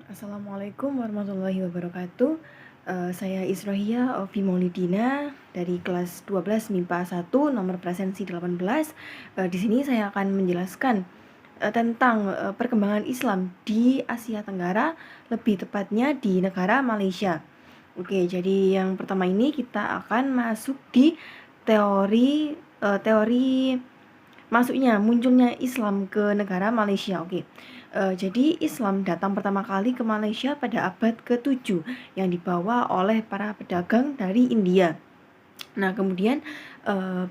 Assalamualaikum warahmatullahi wabarakatuh. Saya Isrohia Ovi Maulidina dari kelas 12 MIPA 1 nomor presensi 18. Di sini saya akan menjelaskan tentang perkembangan Islam di Asia Tenggara, lebih tepatnya di negara Malaysia. Oke, jadi yang pertama ini kita akan masuk di teori munculnya Islam ke negara Malaysia. Oke. Jadi Islam datang pertama kali ke Malaysia pada abad ke-7 yang dibawa oleh para pedagang dari India. Nah, kemudian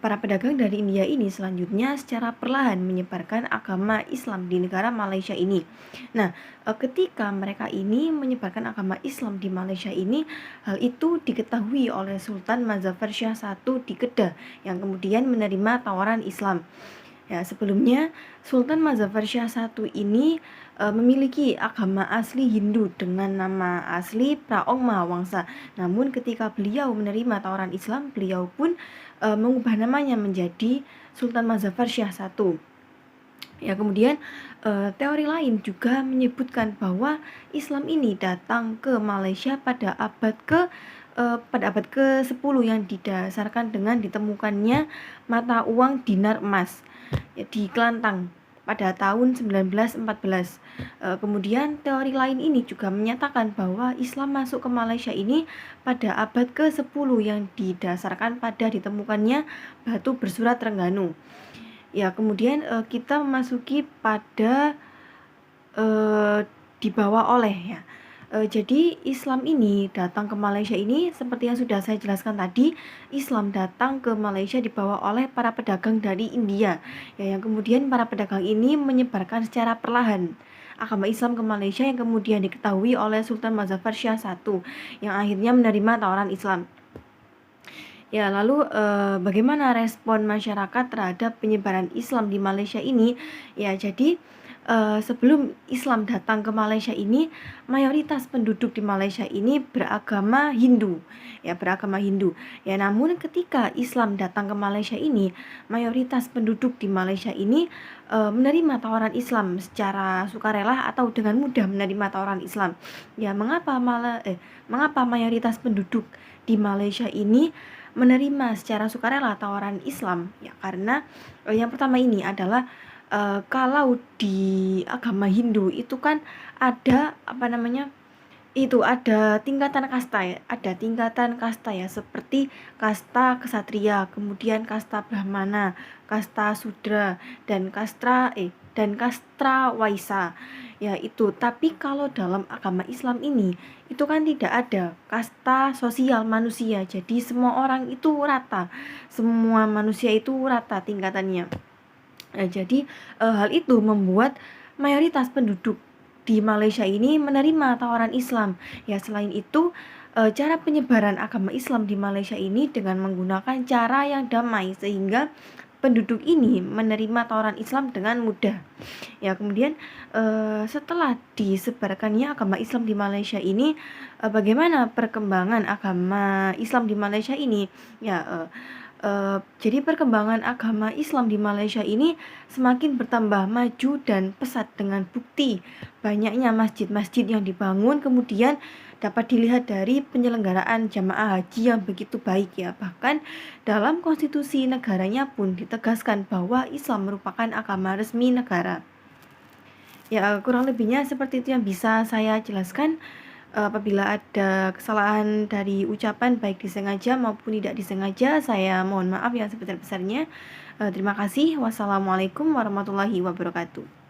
para pedagang dari India ini selanjutnya secara perlahan menyebarkan agama Islam di negara Malaysia ini. Nah, ketika mereka ini menyebarkan agama Islam di Malaysia ini, hal itu diketahui oleh Sultan Mazafar Shah I di Kedah yang kemudian menerima tawaran Islam. Ya, sebelumnya Sultan Mazafar Shah I ini memiliki agama asli Hindu dengan nama asli Praong Mahawangsa. Namun ketika beliau menerima tawaran Islam, beliau pun mengubah namanya menjadi Sultan Mazafar Shah I. Ya, kemudian teori lain juga menyebutkan bahwa Islam ini datang ke Malaysia pada abad ke-10 yang didasarkan dengan ditemukannya mata uang dinar emas di Kelantan pada tahun 1914. Kemudian teori lain ini juga menyatakan bahwa Islam masuk ke Malaysia ini pada abad ke-10 yang didasarkan pada ditemukannya batu bersurat Terengganu. Ya, kemudian kita memasuki pada dibawa oleh ya. Jadi Islam ini datang ke Malaysia ini seperti yang sudah saya jelaskan tadi, Islam datang ke Malaysia dibawa oleh para pedagang dari India ya, yang kemudian para pedagang ini menyebarkan secara perlahan agama Islam ke Malaysia yang kemudian diketahui oleh Sultan Mazafar Shah I yang akhirnya menerima tawaran Islam. Ya, lalu bagaimana respon masyarakat terhadap penyebaran Islam di Malaysia ini? Ya, jadi sebelum Islam datang ke Malaysia ini, mayoritas penduduk di Malaysia ini beragama Hindu. Ya, namun ketika Islam datang ke Malaysia ini, mayoritas penduduk di Malaysia ini menerima tawaran Islam secara sukarela atau dengan mudah menerima tawaran Islam. Ya, mengapa mayoritas penduduk di Malaysia ini menerima secara sukarela tawaran Islam? Ya, karena yang pertama ini adalah kalau di agama Hindu itu kan ada ada tingkatan kasta ya, seperti kasta kesatria, kemudian kasta brahmana, kasta sudra, dan kasta waisa. Ya, itu. Tapi kalau dalam agama Islam ini itu kan tidak ada kasta sosial manusia. Jadi semua orang itu rata. Semua manusia itu rata tingkatannya. Jadi hal itu membuat mayoritas penduduk di Malaysia ini menerima tawaran Islam. Ya, selain itu cara penyebaran agama Islam di Malaysia ini dengan menggunakan cara yang damai sehingga penduduk ini menerima tawaran Islam dengan mudah. Ya, kemudian setelah disebarkannya agama Islam di Malaysia ini, bagaimana perkembangan agama Islam di Malaysia ini? Ya, jadi perkembangan agama Islam di Malaysia ini semakin bertambah maju dan pesat dengan bukti banyaknya masjid-masjid yang dibangun, kemudian dapat dilihat dari penyelenggaraan jamaah haji yang begitu baik ya. Bahkan dalam konstitusi negaranya pun ditegaskan bahwa Islam merupakan agama resmi negara. Ya, kurang lebihnya seperti itu yang bisa saya jelaskan. Apabila ada kesalahan dari ucapan baik disengaja maupun tidak disengaja, saya mohon maaf yang sebesar-besarnya. Terima kasih. Wassalamualaikum warahmatullahi wabarakatuh.